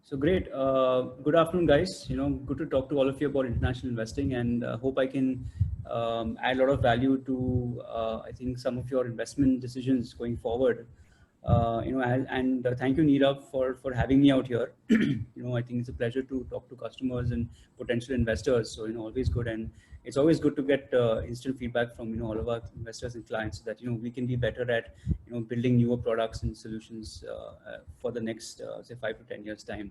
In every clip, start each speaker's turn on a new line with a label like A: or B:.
A: So great. Good afternoon, guys. Good to talk to all of you about international investing, and hope I can add a lot of value to I think some of your investment decisions going forward. And thank you, Neerav, for having me out here. I think it's a pleasure to talk to customers and potential investors. So always good, and it's always good to get instant feedback from all of our investors and clients, so that we can be better at building newer products and solutions for the next say 5 to 10 years time.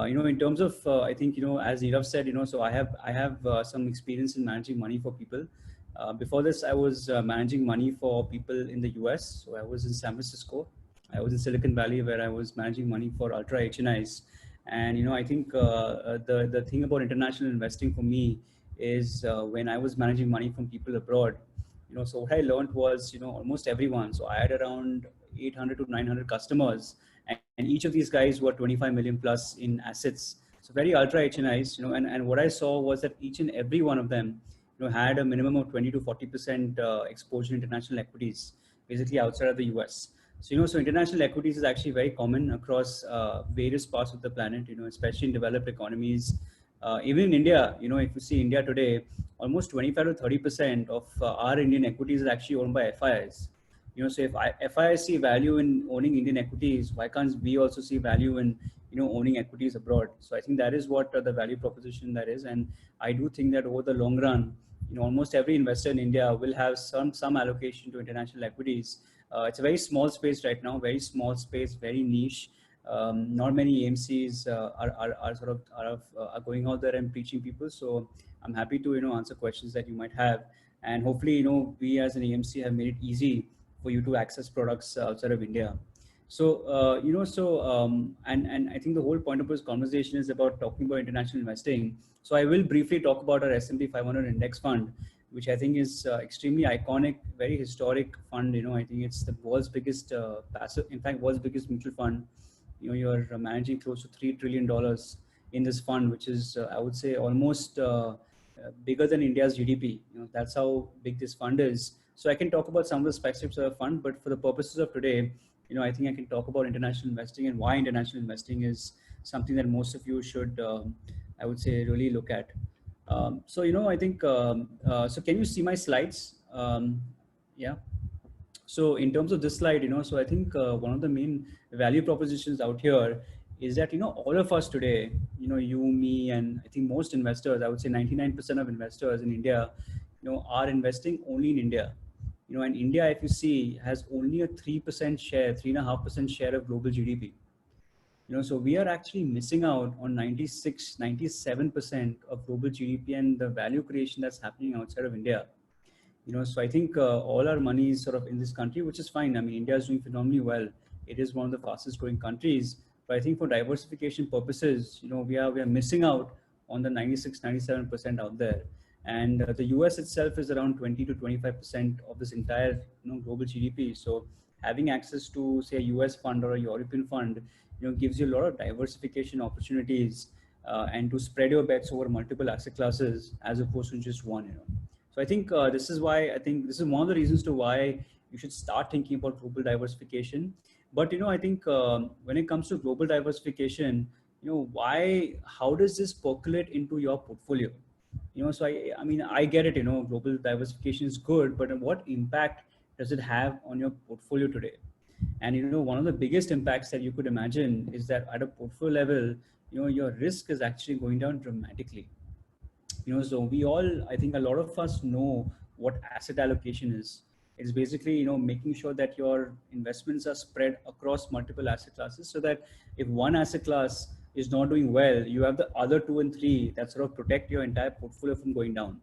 A: In terms of I think as Neerav said, so I have some experience in managing money for people. Before this, I was managing money for people in the US. So I was in San Francisco. I was in Silicon Valley, where I was managing money for ultra HNIs. And I think the thing about international investing for me is when I was managing money from people abroad. So what I learned was almost everyone. So I had around 800 to 900 customers, and each of these guys were 25 million plus in assets. So very ultra HNIs. And what I saw was that each and every one of them had a minimum of 20 to 40% exposure to international equities, basically outside of the US. So international equities is actually very common across various parts of the planet, especially in developed economies. Even in India, if you see India today, almost 25 to 30% of our Indian equities is actually owned by FIIs. So if FIIs see value in owning Indian equities, why can't we also see value in owning equities abroad? So I think that is what the value proposition that is, and I do think that over the long run, almost every investor in India will have some allocation to international equities. It's a very small space right now, very small space, very niche. Not many AMCs are going out there and preaching people. So I'm happy to answer questions that you might have, and hopefully we as an AMC have made it easy for you to access products outside of India. So and I think the whole point of this conversation is about talking about international investing. So I will briefly talk about our S&P 500 index fund, which I think is extremely iconic, very historic fund. I think it's the world's biggest passive, in fact, world's biggest mutual fund. You're managing close to $3 trillion in this fund, which is I would say almost bigger than India's GDP. That's how big this fund is. So I can talk about some of the specifics of the fund, but for the purposes of today, I think I can talk about international investing and why international investing is something that most of you should, I would say, really look at. So I think, so can you see my slides? Yeah. So in terms of this slide, so I think one of the main value propositions out here is that, all of us today, you, me, and I think most investors, I would say 99% of investors in India, are investing only in India. And India, if you see, has only a 3% share, 3.5% share of global GDP. So we are actually missing out on 96, 97% of global GDP and the value creation that's happening outside of India. So I think all our money is sort of in this country, which is fine. I mean, India is doing phenomenally well. It is one of the fastest growing countries. But I think for diversification purposes, we are missing out on the 96, 97% out there. And the US itself is around 20 to 25% of this entire global GDP. So having access to, say, a US fund or a European fund, gives you a lot of diversification opportunities and to spread your bets over multiple asset classes as opposed to just one. So I think this is why I think this is one of the reasons to why you should start thinking about global diversification. But I think when it comes to global diversification, how does this percolate into your portfolio? So I mean, I get it, global diversification is good, but what impact does it have on your portfolio today? And one of the biggest impacts that you could imagine is that at a portfolio level, your risk is actually going down dramatically. So we all, I think a lot of us know what asset allocation is. It's basically, making sure that your investments are spread across multiple asset classes, so that if one asset class is not doing well, you have the other 2 and 3 that sort of protect your entire portfolio from going down.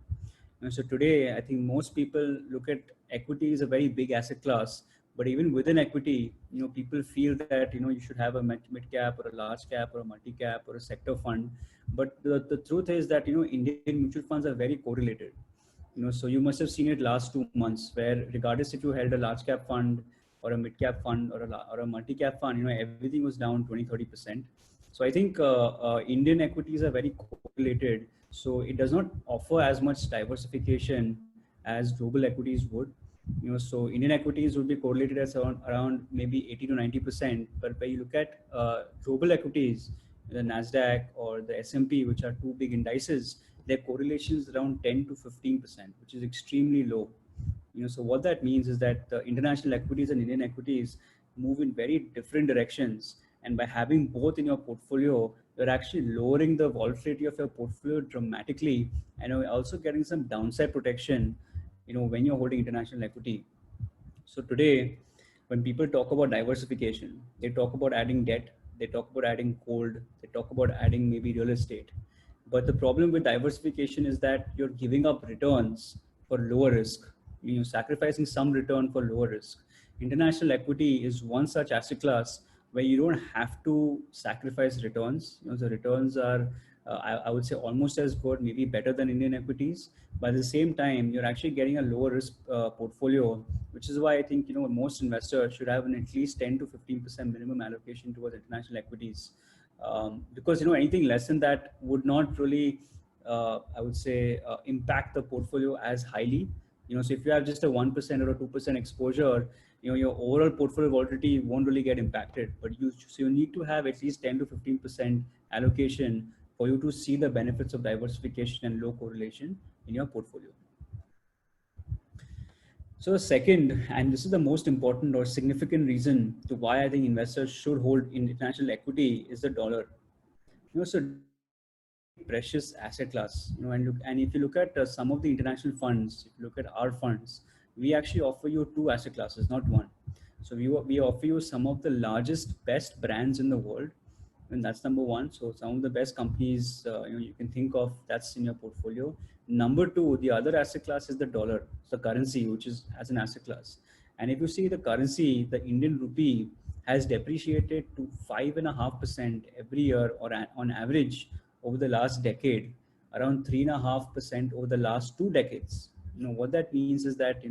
A: And so today, I think most people look at equity as a very big asset class, but even within equity, people feel that, you should have a mid cap or a large cap or a multi cap or a sector fund. But the truth is that, Indian mutual funds are very correlated. So you must have seen it last 2 months, where regardless if you held a large cap fund or a mid cap fund or a multi cap fund, everything was down 20, 30%. So I think Indian equities are very correlated. So it does not offer as much diversification as global equities would. So Indian equities would be correlated as around maybe 80 to 90%. But when you look at global equities, the Nasdaq or the S&P, which are two big indices, their correlation is around 10 to 15%, which is extremely low. So what that means is that the international equities and Indian equities move in very different directions. And by having both in your portfolio, you're actually lowering the volatility of your portfolio dramatically, and you're also getting some downside protection, when you're holding international equity. So today, when people talk about diversification, they talk about adding debt, they talk about adding gold, they talk about adding maybe real estate. But the problem with diversification is that you're giving up returns for lower risk. You're sacrificing some return for lower risk. International equity is one such asset class where you don't have to sacrifice returns. The returns are, I would say, almost as good, maybe better than Indian equities. But at the same time, you're actually getting a lower risk portfolio, which is why I think most investors should have an at least 10 to 15% minimum allocation towards international equities, because anything less than that would not really, I would say, impact the portfolio as highly. So if you have just a 1% or a 2% exposure, your overall portfolio volatility won't really get impacted. But you need to have at least 10 to 15% allocation for you to see the benefits of diversification and low correlation in your portfolio. So the second, and this is the most important or significant reason to why I think investors should hold international equity, is the dollar. So precious asset class. And if you look at some of the international funds, if you look at our funds, we actually offer you two asset classes, not one. So we offer you some of the largest, best brands in the world, and that's number one. So some of the best companies you can think of, that's in your portfolio. Number two, the other asset class is the dollar, the currency, which is as an asset class. And if you see the currency, the Indian rupee has depreciated to 5.5% every year, or on average over the last decade, around 3.5% over the last 2 decades. What that means is that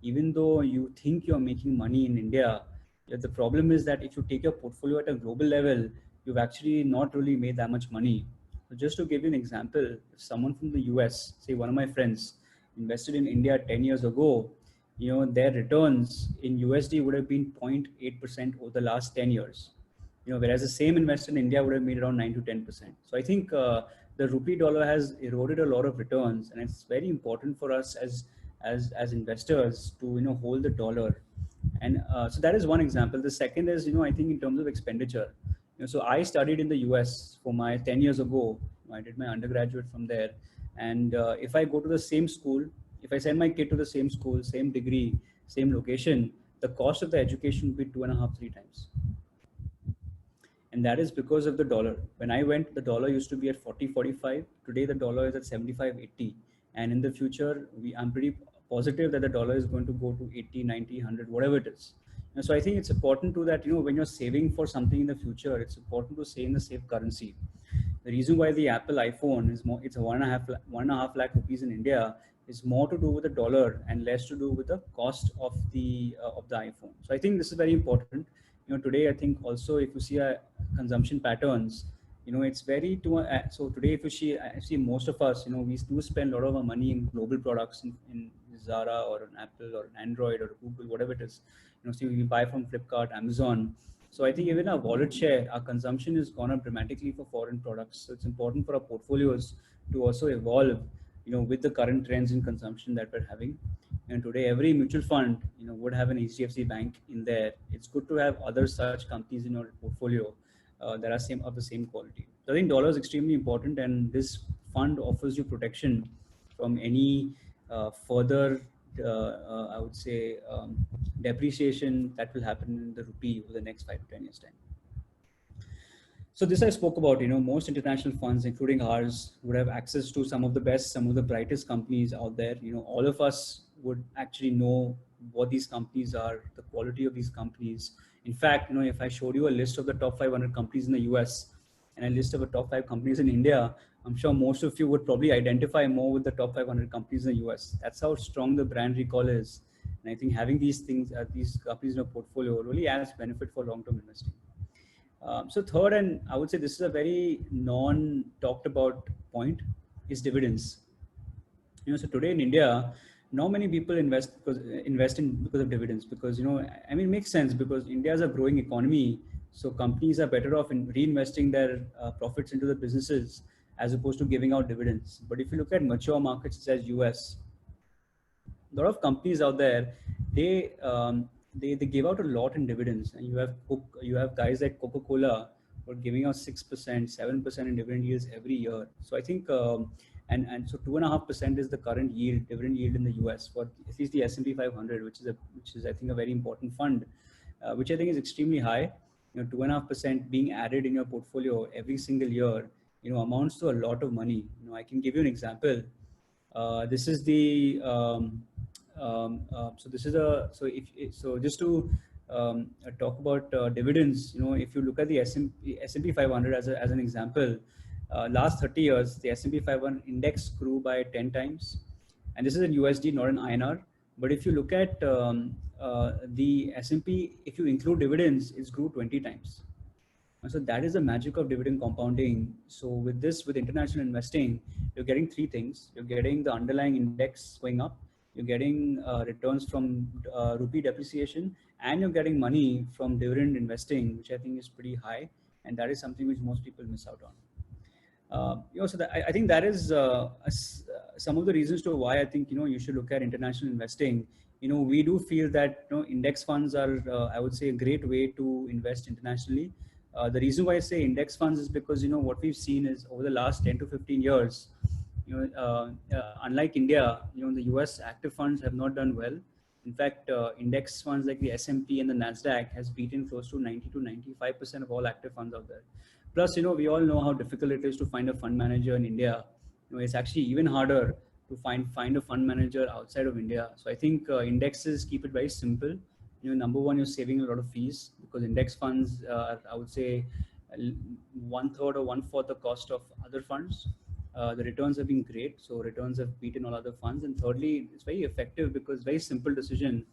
A: even though you think you're making money in India, the problem is that if you take your portfolio at a global level, you've actually not really made that much money. So just to give you an example, if someone from the US, say one of my friends, invested in India 10 years ago, their returns in USD would have been 0.8% over the last 10 years. Whereas the same investor in India would have made around 9 to 10%. So I think the rupee dollar has eroded a lot of returns, and it's very important for us as investors to hold the dollar. And so that is one example. The second is I think in terms of expenditure. So I studied in the US for my 10 years ago. I did my undergraduate from there, and if I go to the same school, if I send my kid to the same school, same degree, same location, the cost of the education would be 2.5, 3 times. And that is because of the dollar. When I went, the dollar used to be at 40, 45. Today, the dollar is at 75, 80. And in the future, I'm pretty positive that the dollar is going to go to 80, 90, 100, whatever it is. And so I think it's important to that, when you're saving for something in the future, it's important to save in the safe currency. The reason why the Apple iPhone is more, it's a 1.5 lakh rupees in India, is more to do with the dollar and less to do with the cost of the iPhone. So I think this is very important. Today I think also if you see consumption patterns, it's very so today if you see most of us, we do spend a lot of our money in global products in Zara or an Apple or an Android or Google, whatever it is. So we buy from Flipkart, Amazon. So I think even our wallet share, our consumption has gone up dramatically for foreign products. So it's important for our portfolios to also evolve, with the current trends in consumption that we're having. And today, every mutual fund, would have an HDFC Bank in there. It's good to have other such companies in your portfolio that are of the same quality. So I think dollar is extremely important, and this fund offers you protection from any further, I would say, depreciation that will happen in the rupee over the next 5 to 10 years time. So this I spoke about, most international funds, including ours, would have access to some of the best, some of the brightest companies out there. All of us would actually know what these companies are, the quality of these companies. In fact, if I showed you a list of the top 500 companies in the US and a list of the top 5 companies in India, I'm sure most of you would probably identify more with the top 500 companies in the US. That's how strong the brand recall is. And I think having these things, these companies in your portfolio really adds benefit for long-term investing. So third, and I would say this is a very non-talked about point, is dividends. So today in India, not many people invest because of dividends, because, it makes sense because India is a growing economy. So companies are better off in reinvesting their profits into the businesses as opposed to giving out dividends. But if you look at mature markets such as US, a lot of companies out there, they give out a lot in dividends, and you have guys like Coca-Cola who are giving out 6%, 7% in dividend yields every year. So I think and so 2.5% is the current yield, dividend yield in the US for at least the S&P 500, which is I think a very important fund, which I think is extremely high. 2.5% being added in your portfolio every single year, amounts to a lot of money. I can give you an example. This is the so this is a so if so just to talk about dividends. If you look at the S&P 500 as an example, last 30 years the S&P 500 index grew by 10 times, and this is in USD, not in INR. But if you look at the S&P, if you include dividends, it's grew 20 times. And so that is the magic of dividend compounding. So with international investing, you're getting three things. You're getting the underlying index going up, you're getting returns from rupee depreciation, and you're getting money from dividend investing, which I think is pretty high. And that is something which most people miss out on. So I think that is some of the reasons to why I think, you should look at international investing. We do feel that, index funds are, I would say, a great way to invest internationally. The reason why I say index funds is because, what we've seen is over the last 10 to 15 years, unlike India, the US active funds have not done well. In fact, index funds like the S&P and the NASDAQ has beaten close to 90 to 95% of all active funds out there. Plus, we all know how difficult it is to find a fund manager in India. It's actually even harder to find a fund manager outside of India. So I think indexes keep it very simple. Number one, you're saving a lot of fees because index funds are, I would say, 1/3 or 1/4 the cost of other funds. The returns have been great, so returns have beaten all other funds. And thirdly, it's very effective because very simple decision,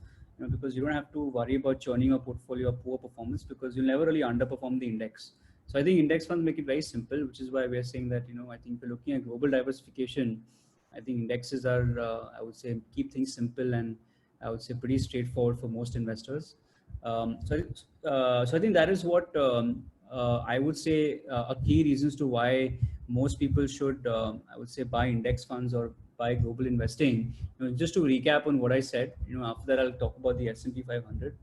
A: because you don't have to worry about churning a portfolio of poor performance because you'll never really underperform the index. So I think index funds make it very simple, which is why we're saying that, I think we're looking at global diversification. I think indexes are, I would say, keep things simple and I would say pretty straightforward for most investors. So I think that is what I would say are key reasons to why most people should, I would say, buy index funds or buy global investing. Just to recap on what I said, after that I'll talk about the S&P 500.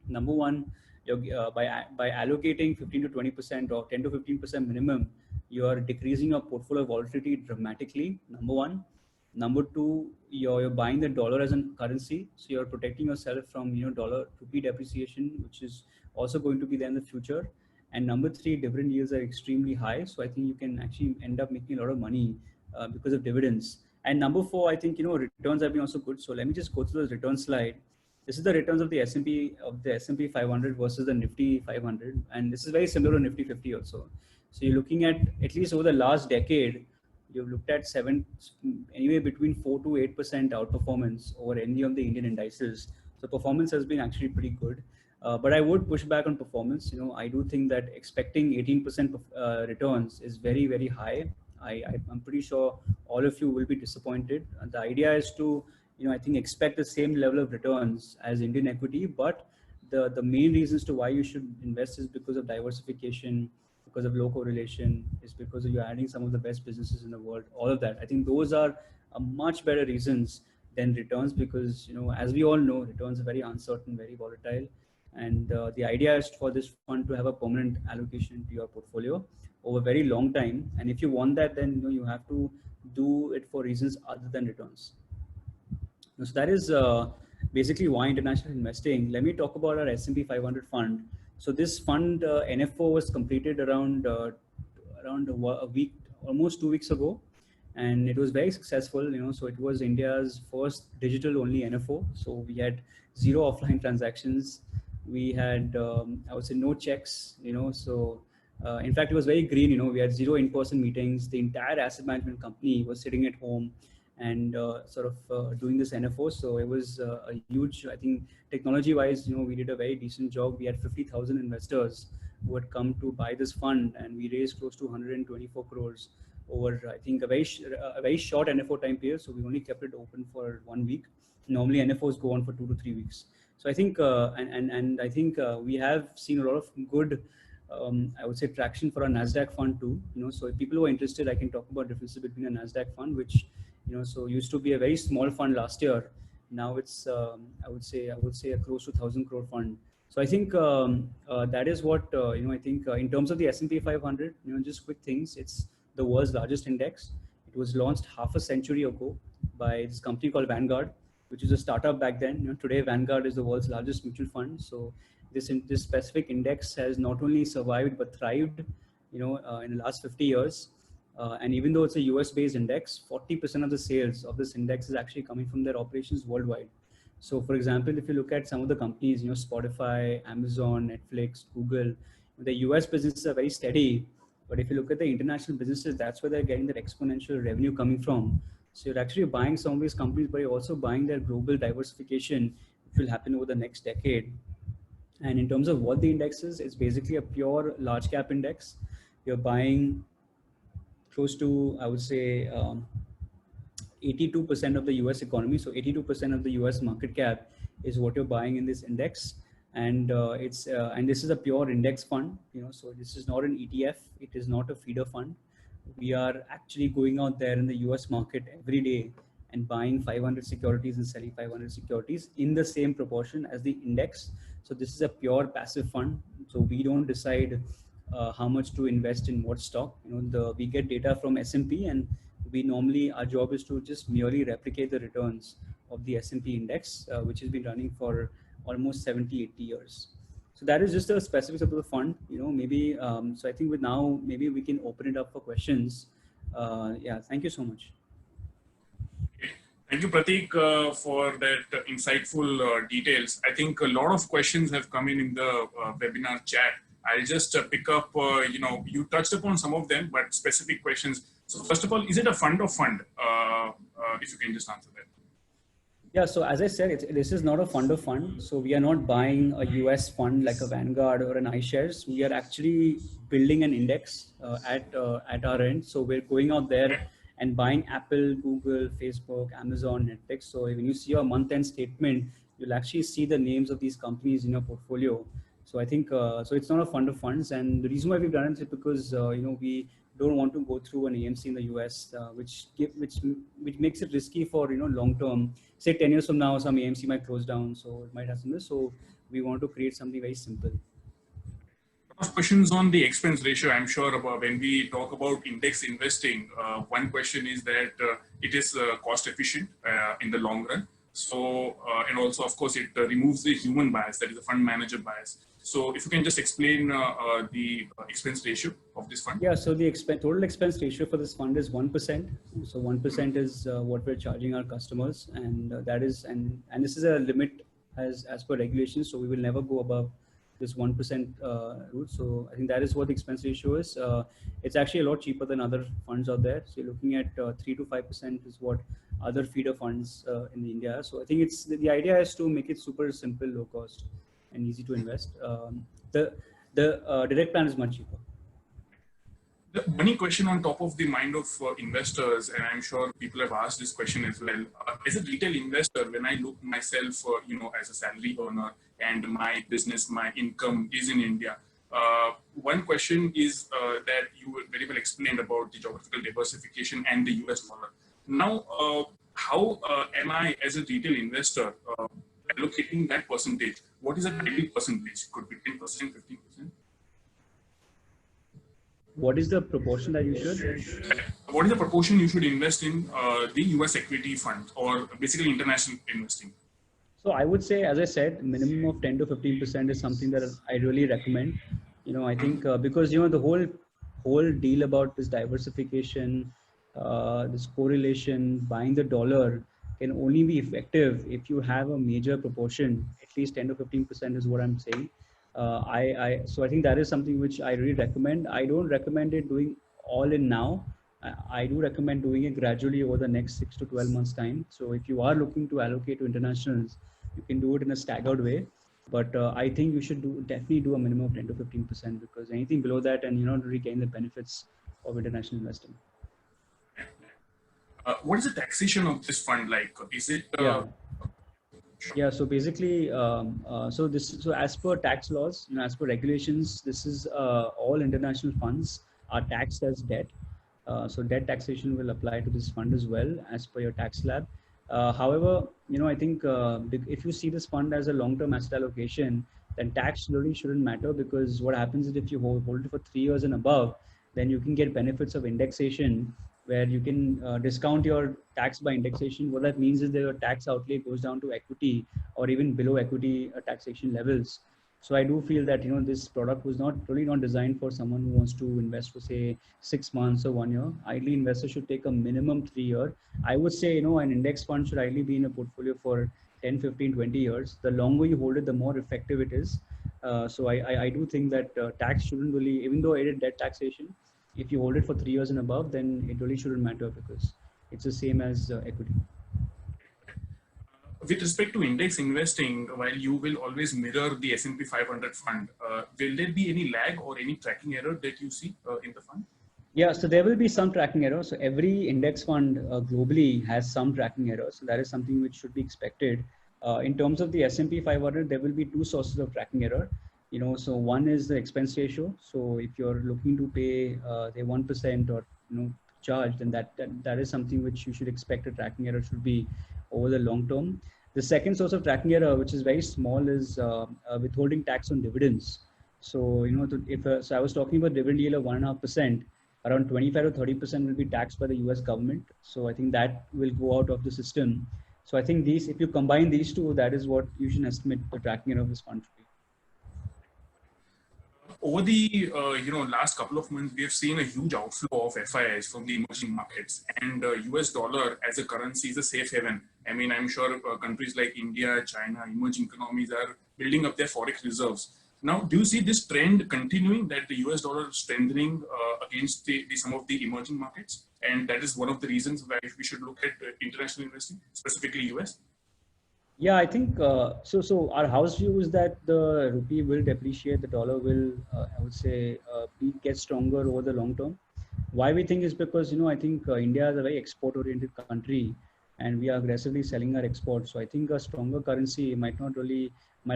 A: Number one, by allocating 15 to 20% or 10 to 15% minimum, you are decreasing your portfolio volatility dramatically. Number one. Number two, you're buying the dollar as a currency, so you're protecting yourself from dollar rupee depreciation, which is also going to be there in the future. And number three, dividend yields are extremely high, so I think you can actually end up making a lot of money because of dividends. And number four, I think returns have been also good. So let me just go through the return slide. This is the returns of the S&P 500 versus the Nifty 500, and this is very similar to Nifty 50 also. So you're looking at least over the last decade, you've looked at anywhere between 4 to 8% outperformance over any of the Indian indices. So performance has been actually pretty good. But I would push back on performance. I do think that expecting 18% returns is very, very high. I'm pretty sure all of you will be disappointed. The idea is to, I think, expect the same level of returns as Indian equity, but the main reasons to why you should invest is because of diversification, because of low correlation, is because you're adding some of the best businesses in the world, all of that. I think those are much better reasons than returns because, as we all know, returns are very uncertain, very volatile. And the idea is for this fund to have a permanent allocation to your portfolio over a very long time. And if you want that, then you have to do it for reasons other than returns. So that is basically why international investing. Let me talk about our S&P 500 fund. So this fund NFO was completed around a week, almost 2 weeks ago, and it was very successful. So it was India's first digital-only NFO. So we had 0 offline transactions. We had, I would say, no checks. So in fact, it was very green. We had 0 in-person meetings. The entire asset management company was sitting at home and doing this NFO. So it was a huge, I think, technology-wise, we did a very decent job. We had 50,000 investors who had come to buy this fund, and we raised close to 124 crores over, I think, a very short NFO time period. So we only kept it open for 1 week. Normally NFOs go on for 2 to 3 weeks. So I think, and I think we have seen a lot of good, I would say, traction for our NASDAQ fund too. So if people who are interested, I can talk about differences between a NASDAQ fund, which, so used to be a very small fund last year. Now it's, I would say a close to 1,000 crore fund. So I think that is what, I think in terms of the S&P 500, just quick things. It's the world's largest index. It was launched half a century ago by this company called Vanguard, which is a startup back then. Today Vanguard is the world's largest mutual fund. So this specific index has not only survived but thrived, in the last 50 years. And even though it's a US-based index, 40% of the sales of this index is actually coming from their operations worldwide. So, for example, if you look at some of the companies, Spotify, Amazon, Netflix, Google, the US businesses are very steady. But if you look at the international businesses, that's where they're getting that exponential revenue coming from. So you're actually buying some of these companies, but you're also buying their global diversification, which will happen over the next decade. And in terms of what the index is, it's basically a pure large cap index. You're buying close to, I would say, 82% of the US economy. So 82% of the US market cap is what you're buying in this index. And and this is a pure index fund, so this is not an ETF. It is not a feeder fund. We are actually going out there in the US market every day and buying 500 securities and selling 500 securities in the same proportion as the index. So this is a pure passive fund. So we don't decide how much to invest in what stock. We get data from S&P, and our job is to just merely replicate the returns of the S&P index, which has been running for almost 70, 80 years. So that is just the specifics of the fund, maybe, so I think maybe we can open it up for questions. Yeah, thank you so much.
B: Thank you, Prateek, for that insightful details. I think a lot of questions have come in the webinar chat. I'll just pick up, you touched upon some of them, but specific questions. So first of all, is it a fund of fund? If you can just answer that.
A: Yeah, so as I said, this is not a fund of fund. So we are not buying a US fund like a Vanguard or an iShares. We are actually building an index at our end. So we're going out there and buying Apple, Google, Facebook, Amazon, Netflix. So when you see your month-end statement, you'll actually see the names of these companies in your portfolio. So I think, so it's not a fund of funds. And the reason why we've done it is because, we don't want to go through an AMC in the US, which makes it risky for, long term. Say 10 years from now, some AMC might close down, so it might have some risk. So we want to create something very simple.
B: Questions on the expense ratio. I'm sure about when we talk about index investing, one question is that it is cost efficient in the long run. So, and also, of course, it removes the human bias, that is the fund manager bias. So if you can just explain the expense ratio of this fund.
A: Yeah, so the total expense ratio for this fund is 1%. So 1% is what we're charging our customers, and that is, and this is a limit as per regulations. So we will never go above this 1% route. So I think that is what the expense ratio is. It's actually a lot cheaper than other funds out there. So you're looking at 3 to 5% is what other feeder funds in India. So I think it's the idea is to make it super simple, low cost, and easy to invest. The direct plan is much cheaper.
B: The money question on top of the mind of investors, and I'm sure people have asked this question as well. As a retail investor, when I look myself, as a salary earner, and my business, my income is in India, one question is that you very well explained about the geographical diversification and the US dollar. Now, how am I, as a retail investor, allocating that percentage? What is a ideal percentage? Could be 10%, 15%?
A: What is the proportion that you should?
B: What is the proportion you should invest in the US equity fund, or basically international investing?
A: So I would say, as I said, minimum of 10 to 15% is something that I really recommend. I think because, the whole deal about this diversification, this correlation, buying the dollar can only be effective if you have a major proportion, at least 10 to 15% is what I'm saying. So I think that is something which I really recommend. I don't recommend it doing all in now. I do recommend doing it gradually over the next 6 to 12 months time. So if you are looking to allocate to internationals, you can do it in a staggered way. But I think you should definitely do a minimum of 10 to 15%, because anything below that and you're not really getting the benefits of international investing.
B: What is the taxation of this fund like? Is it
A: Yeah, so basically, so as per tax laws, as per regulations, this is all international funds are taxed as debt. So debt taxation will apply to this fund as well as per your tax slab. However, I think if you see this fund as a long-term asset allocation, then tax really shouldn't matter, because what happens is if you hold it for 3 years and above, then you can get benefits of indexation, where you can discount your tax by indexation. What that means is that your tax outlay goes down to equity or even below equity taxation levels. So I do feel that this product was not designed for someone who wants to invest for say 6 months or 1 year. Ideally, investors should take a minimum 3 year. I would say an index fund should ideally be in a portfolio for 10, 15, 20 years. The longer you hold it, the more effective it is. So I do think that tax shouldn't really, even though it is debt taxation, if you hold it for 3 years and above, then it really shouldn't matter, because it's the same as equity.
B: With respect to index investing, while you will always mirror the S&P 500 fund, will there be any lag or any tracking error that you see in the fund?
A: Yeah, so there will be some tracking error. So every index fund globally has some tracking error. So that is something which should be expected. In terms of the S&P 500, there will be two sources of tracking error. So one is the expense ratio. So if you're looking to pay the 1% or charge, then that is something which you should expect a tracking error should be over the long term. The second source of tracking error, which is very small, is withholding tax on dividends. So so I was talking about dividend yield of 1.5%. Around 25 to 30% will be taxed by the US government. So I think that will go out of the system. So I think if you combine these two, that is what you should estimate the tracking error of this fund to be.
B: Over the last couple of months, we have seen a huge outflow of FIIs from the emerging markets, and US dollar as a currency is a safe haven. I mean, I'm sure countries like India, China, emerging economies are building up their forex reserves. Now, do you see this trend continuing, that the US dollar strengthening against some of the emerging markets? And that is one of the reasons why we should look at international investing, specifically US?
A: Yeah, I think so. So our house view is that the rupee will depreciate, the dollar will, I would say, get stronger over the long term. Why we think is because I think India is a very export-oriented country, and we are aggressively selling our exports. So I think a stronger currency might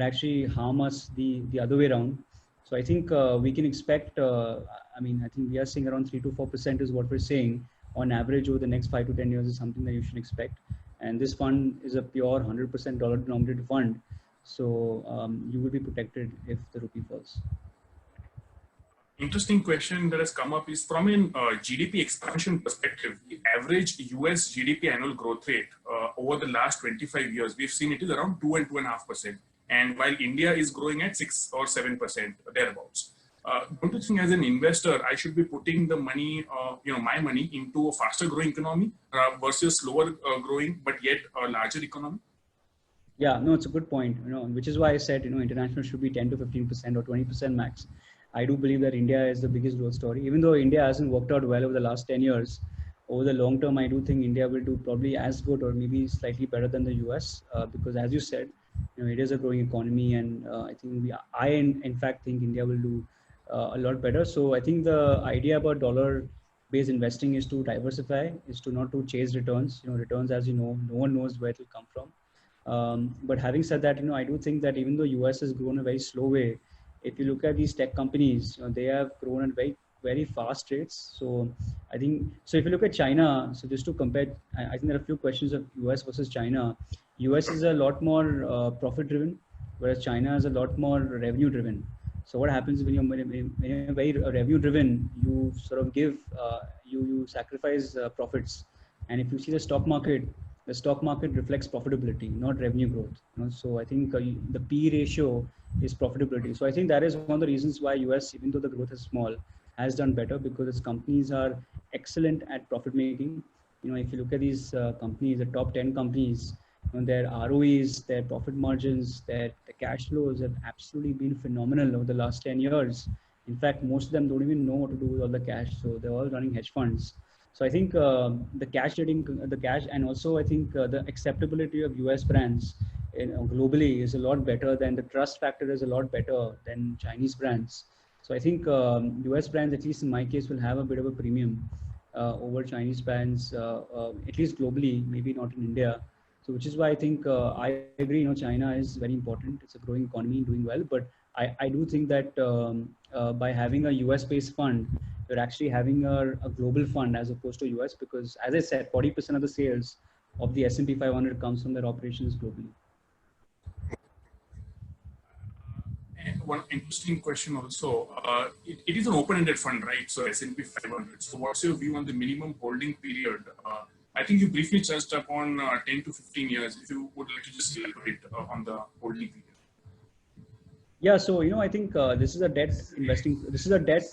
A: actually harm us the other way around. So I think we can expect. I think we are seeing around 3 to 4% is what we're saying on average over the next 5 to 10 years is something that you should expect. And this fund is a pure 100% dollar denominated fund. So you will be protected if the rupee falls.
B: Interesting question that has come up is from an GDP expansion perspective. The average US GDP annual growth rate over the last 25 years, we've seen it is around 2 and 2.5%. And while India is growing at 6 or 7%, thereabouts. Don't you think as an investor, I should be putting the money, my money into a faster growing economy versus slower growing, but yet a larger economy?
A: Yeah, no, it's a good point, which is why I said, international should be 10 to 15% or 20% max. I do believe that India is the biggest growth story. Even though India hasn't worked out well over the last 10 years, over the long term, I do think India will do probably as good or maybe slightly better than the US, because as you said, it is a growing economy, and I think I in fact think India will do a lot better. So I think the idea about dollar-based investing is to diversify, is to not to chase returns. Returns, as you know, no one knows where it will come from. But having said that, I do think that even though US has grown a very slow way, if you look at these tech companies, they have grown at very, very fast rates. So I think, so if you look at China, so just to compare, I think there are a few questions of US versus China. US is a lot more profit driven, whereas China is a lot more revenue driven. So what happens when you're very revenue driven, you sort of give, you sacrifice profits. And if you see the stock market reflects profitability, not revenue growth. So I think the P ratio is profitability. So I think that is one of the reasons why US, even though the growth is small, has done better, because its companies are excellent at profit making. If you look at these companies, the top 10 companies, their ROEs, their profit margins, their cash flows have absolutely been phenomenal over the last 10 years. In fact, most of them don't even know what to do with all the cash. So they're all running hedge funds. So I think the cash, and also I think the acceptability of US brands globally is a lot better than the trust factor is a lot better than Chinese brands. So I think US brands, at least in my case, will have a bit of a premium over Chinese brands, at least globally, maybe not in India. So which is why I think I agree, China is very important. It's a growing economy, doing well. But I do think that by having a US based fund, you're actually having a global fund as opposed to US, because as I said, 40% of the sales of the S&P 500 comes from their operations globally.
B: And one interesting question also, it is an open-ended fund, right? So S&P 500. So what's your view on the minimum holding period? I think you briefly touched upon 10 to 15 years. If you would like to just elaborate on the holding period.
A: Yeah, so I think this is a debt investing. This is a debt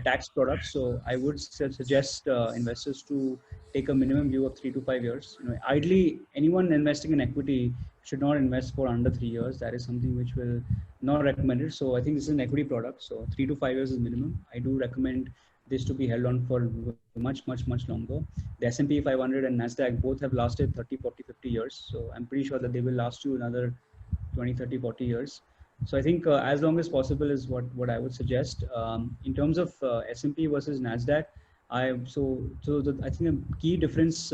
A: tax product. So I would suggest investors to take a minimum view of 3 to 5 years. Ideally, anyone investing in equity should not invest for under 3 years. That is something which will not recommended. So I think this is an equity product. So 3 to 5 years is minimum. I do recommend this to be held on for much longer. The S&P 500 and Nasdaq both have lasted 30, 40, 50 years. So I'm pretty sure that they will last you another 20, 30, 40 years. So I think as long as possible is what I would suggest. In terms of S&P versus Nasdaq, I think the key difference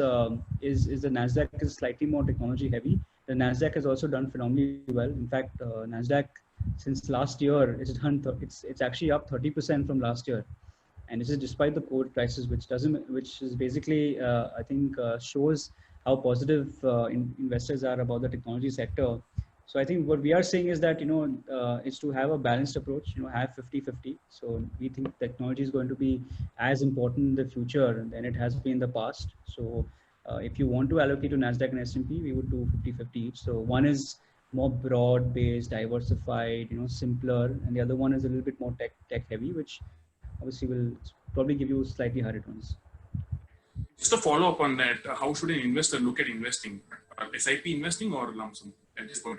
A: is the Nasdaq is slightly more technology heavy. The Nasdaq has also done phenomenally well. In fact, Nasdaq since last year it's actually up 30% from last year, and this is despite the COVID crisis, which is basically I think shows how positive investors are about the technology sector. So I think what we are saying is that is to have a balanced approach. Have 50-50. So we think technology is going to be as important in the future than it has been in the past. So if you want to allocate to Nasdaq and S&P, we would do 50-50 each. So one is more broad-based, diversified, simpler, and the other one is a little bit more tech heavy, which obviously will probably give you slightly higher returns.
B: Just a follow up on that, how should an investor look at investing? SIP investing or lump sum at this point?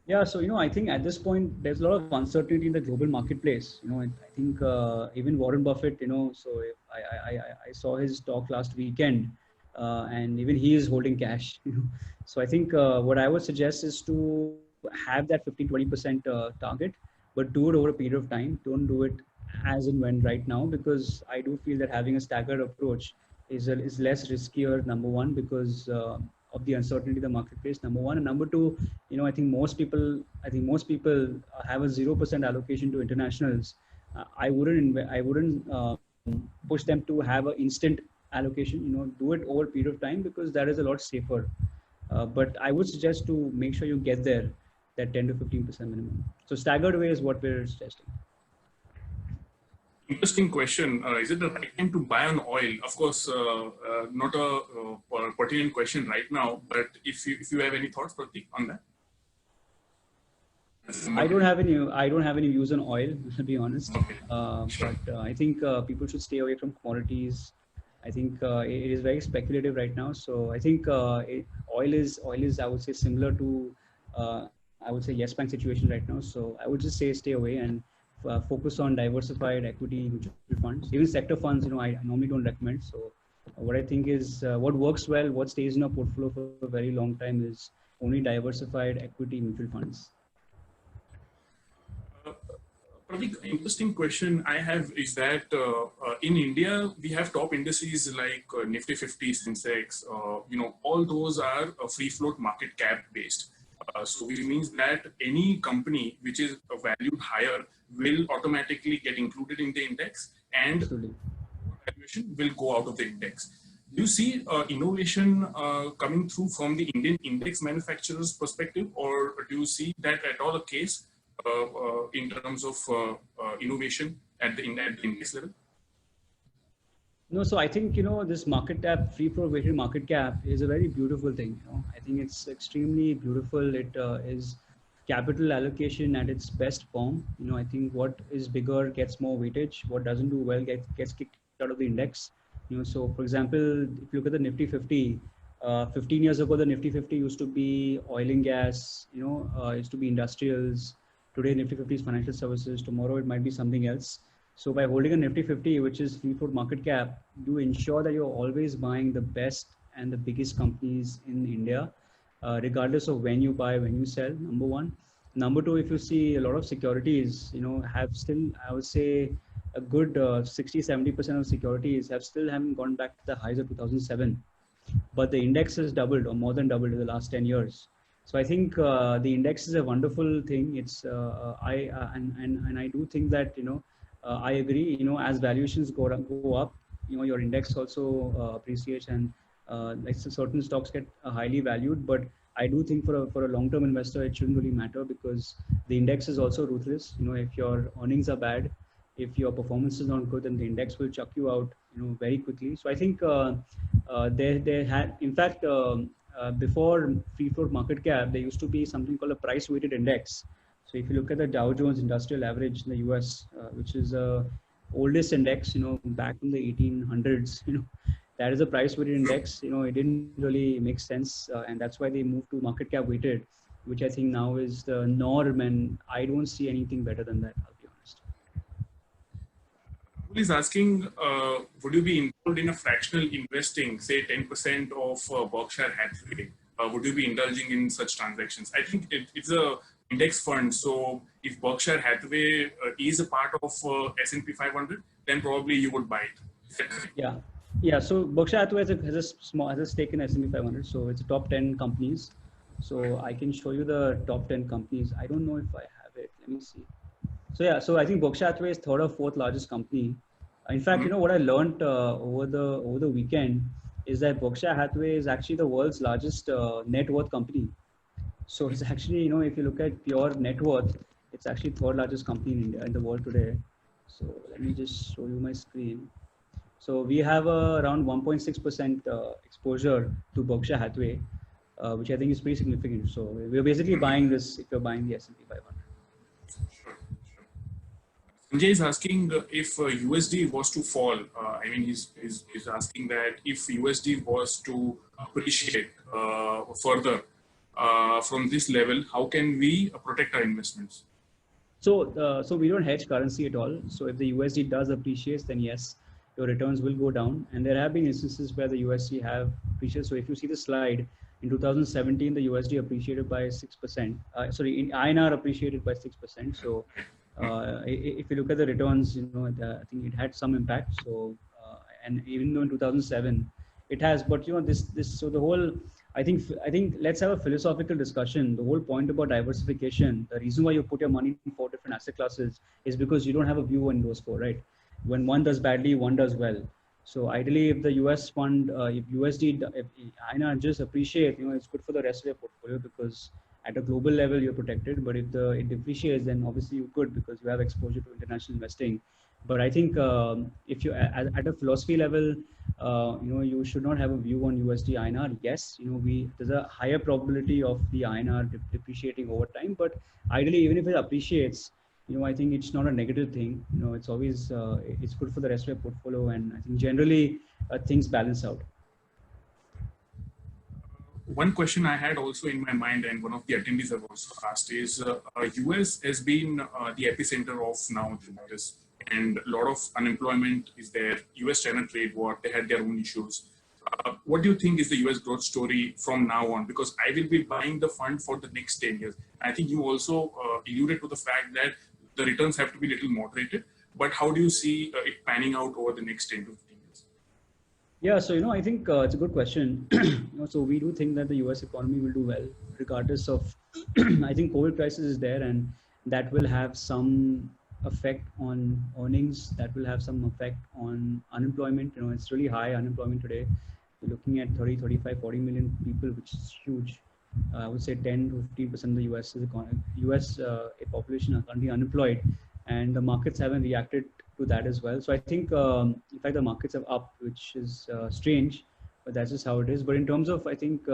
A: Yeah, so I think at this point there's a lot of uncertainty in the global marketplace. I think even Warren Buffett, so I saw his talk last weekend, and even he is holding cash. So I think what I would suggest is to have that 15-20% target, but do it over a period of time. Don't do it as and when right now, because I do feel that having a staggered approach is less riskier. Number one, because of the uncertainty in the marketplace, number one, and number two, I think most people have a 0% allocation to internationals. I wouldn't push them to have an instant allocation. Do it over a period of time, because that is a lot safer. But I would suggest to make sure you get there, that 10 to 15% minimum. So staggered way is what we're suggesting.
B: Interesting question. Is it the right time to buy on oil? Of course, not a pertinent question right now, but if you have any thoughts, Pratik, on that?
A: I don't have any views on oil, to be honest.
B: Okay. Sure.
A: But I think people should stay away from commodities. I think it is very speculative right now. So I think oil is I would say similar to I would say yes bank situation right now. So I would just say stay away and focus on diversified equity mutual funds. Even sector funds, I normally don't recommend. So what I think is what works well, what stays in a portfolio for a very long time is only diversified equity mutual funds.
B: Pratik, interesting question I have is that in India, we have top indices like Nifty 50, Sensex, all those are free float market cap based. So which means that any company which is valued higher will automatically get included in the index, and valuation will go out of the index. Do you see innovation coming through from the Indian index manufacturers' perspective, or do you see that at all a case in terms of innovation at the index level?
A: No, so I think this market cap, free float weighted market cap, is a very beautiful thing. I think it's extremely beautiful. It is capital allocation at its best form. I think what is bigger gets more weightage. What doesn't do well gets kicked out of the index. So for example, if you look at the Nifty 50, 15 years ago the Nifty 50 used to be oil and gas. Used to be industrials. Today Nifty 50 is financial services. Tomorrow it might be something else. So by holding a Nifty 50, which is free float market cap, you ensure that you're always buying the best and the biggest companies in India, regardless of when you buy, when you sell, number one. Number two, if you see a lot of securities, have still, I would say, a good 60-70% of securities haven't gone back to the highs of 2007. but the index has doubled or more than doubled in the last 10 years. So I think the index is a wonderful thing. It's and I do think that I agree. As valuations go up, your index also appreciates, and like certain stocks get highly valued. But I do think for a long-term investor, it shouldn't really matter, because the index is also ruthless. If your earnings are bad, if your performance is not good, then the index will chuck you out, very quickly. So I think they had, in fact, before free float market cap, there used to be something called a price weighted index. So if you look at the Dow Jones Industrial Average in the US, which is the oldest index, back in the 1800s, that is a price weighted index. It didn't really make sense, and that's why they moved to market cap weighted, which I think now is the norm, and I don't see anything better than that, I'll be honest.
B: Is asking, would you be involved in a fractional investing, say 10% of Berkshire Hathaway? Would you be indulging in such transactions? I think it's a index fund. So if Berkshire Hathaway is a part of S&P 500, then probably you would buy it.
A: Yeah. Yeah. So Berkshire Hathaway has a stake in S&P 500. So it's a top 10 companies. So I can show you the top 10 companies. I don't know if I have it. Let me see. So yeah, so I think Berkshire Hathaway is third or fourth largest company. In fact, what I learned over the weekend is that Berkshire Hathaway is actually the world's largest net worth company. So it's actually, if you look at pure net worth, it's actually third largest company in India, in the world today. So let me just show you my screen. So we have around 1.6% exposure to Berkshire Hathaway, which I think is pretty significant. So we're basically buying this if you're buying the S&P 500.
B: Sure. Sanjay is asking if USD was to fall. I mean, he's asking that if USD was to appreciate further from this level, how can we protect our investments?
A: So we don't hedge currency at all. So if the USD does appreciate, then yes, your returns will go down. And there have been instances where the USD have appreciated. So if you see the slide, in 2017, the USD appreciated by 6%. In INR appreciated by 6%. So if you look at the returns, I think it had some impact. So and even though in 2007 it has, but so the whole, I think let's have a philosophical discussion. The whole point about diversification, the reason why you put your money in 4 different asset classes is because you don't have a view on those 4, right? When one does badly, one does well. So ideally, if the US fund, if INR just appreciate, it's good for the rest of your portfolio, because at a global level you're protected. But if it depreciates, then obviously you could, because you have exposure to international investing. But I think if you at a philosophy level, you should not have a view on USD INR. Yes, there's a higher probability of the INR depreciating over time. But ideally, even if it appreciates, I think it's not a negative thing. It's always it's good for the rest of your portfolio, and I think generally things balance out.
B: One question I had also in my mind, and one of the attendees have also asked, is US has been the epicenter of now the virus, and a lot of unemployment is there. US-China trade war, they had their own issues. What do you think is the US growth story from now on? Because I will be buying the fund for the next 10 years. I think you also alluded to the fact that the returns have to be a little moderated, but how do you see it panning out over the next 10 to 15 years?
A: Yeah, so I think it's a good question. So we do think that the US economy will do well, regardless of, I think COVID crisis is there, and that will have some effect on earnings, that will have some effect on unemployment. It's really high unemployment today. We're looking at 30, 35, 40 million people, which is huge. I would say 10 to 15% of the US population are currently unemployed, and the markets haven't reacted to that as well. So I think, in fact, the markets are up, which is strange, but that's just how it is. But in terms of, I think,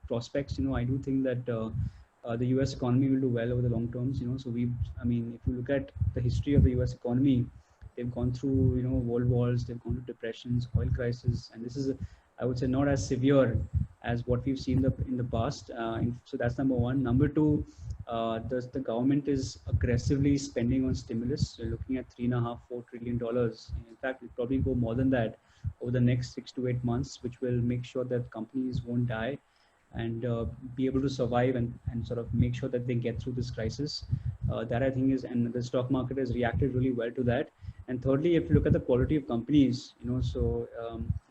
A: prospects, I do think that the US economy will do well over the long terms. So if you look at the history of the US economy, they've gone through, world wars, they've gone through depressions, oil crisis, and this is, I would say, not as severe as what we've seen in the past. So that's number one. Number two, the government is aggressively spending on stimulus. We're looking at $3.5–4 trillion. In fact, it'll probably go more than that over the next 6 to 8 months, which will make sure that companies won't die and be able to survive and sort of make sure that they get through this crisis. That I think is, and the stock market has reacted really well to that. And thirdly, if you look at the quality of companies, so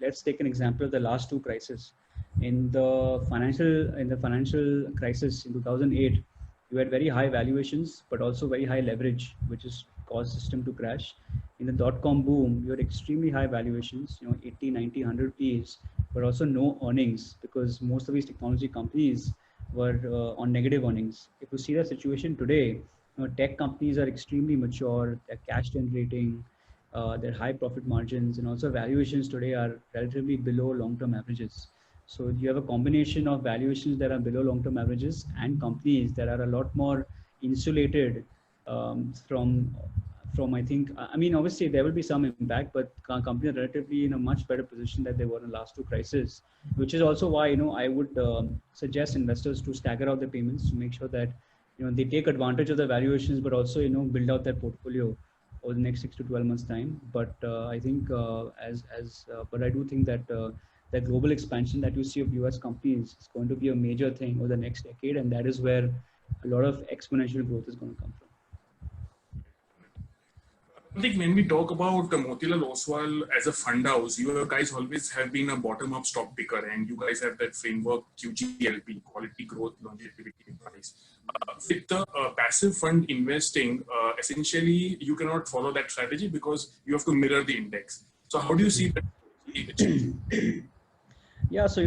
A: let's take an example of the last two crises. In the financial crisis in 2008, you had very high valuations, but also very high leverage, which has caused system to crash. In the dot-com boom, you had extremely high valuations, 80, 90, 100 Ps, but also no earnings because most of these technology companies were on negative earnings. If you see the situation today, tech companies are extremely mature, they're cash generating, their high profit margins, and also valuations today are relatively below long-term averages. So you have a combination of valuations that are below long-term averages and companies that are a lot more insulated from I think, I mean, obviously there will be some impact, but companies are relatively in a much better position than they were in the last two crises, which is also why, I would suggest investors to stagger out their payments to make sure that, they take advantage of the valuations, but also, build out their portfolio over the next 6 to 12 months time. But I think but I do think that the global expansion that you see of US companies is going to be a major thing over the next decade. And that is where a lot of exponential growth is going to come from.
B: I think when we talk about Motilal Oswal as a fund house, you guys always have been a bottom-up stock picker, and you guys have that framework QGLP, quality, growth, longevity, price. With the passive fund investing, essentially you cannot follow that strategy because you have to mirror the index. So how do you see that change?
A: Yeah, so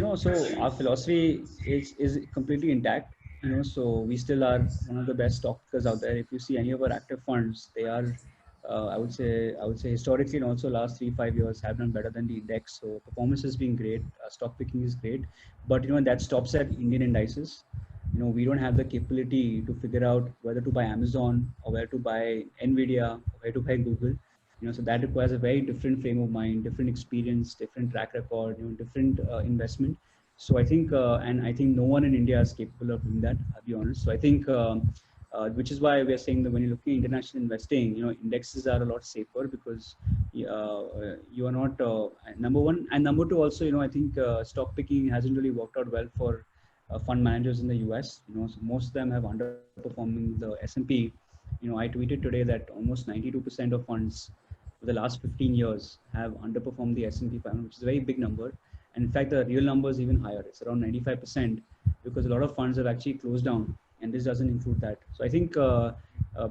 A: our philosophy is completely intact. So we still are one of the best stock pickers out there. If you see any of our active funds, they are I would say historically and also last 3-5 years have done better than the index. So performance has been great. Stock picking is great, but that stops at Indian indices. We don't have the capability to figure out whether to buy Amazon or where to buy Nvidia or where to buy Google. So that requires a very different frame of mind, different experience, different track record, different investment. So I think, and I think no one in India is capable of doing that, I'll be honest. So I think, which is why we are saying that when you're looking at international investing, indexes are a lot safer because you are not number one, and number two also, I think stock picking hasn't really worked out well for fund managers in the US. So most of them have underperforming the S&P. I tweeted today that almost 92% of funds for the last 15 years have underperformed the S&P 500, which is a very big number. And in fact, the real number is even higher. It's around 95% because a lot of funds have actually closed down. And this doesn't include that. So I think when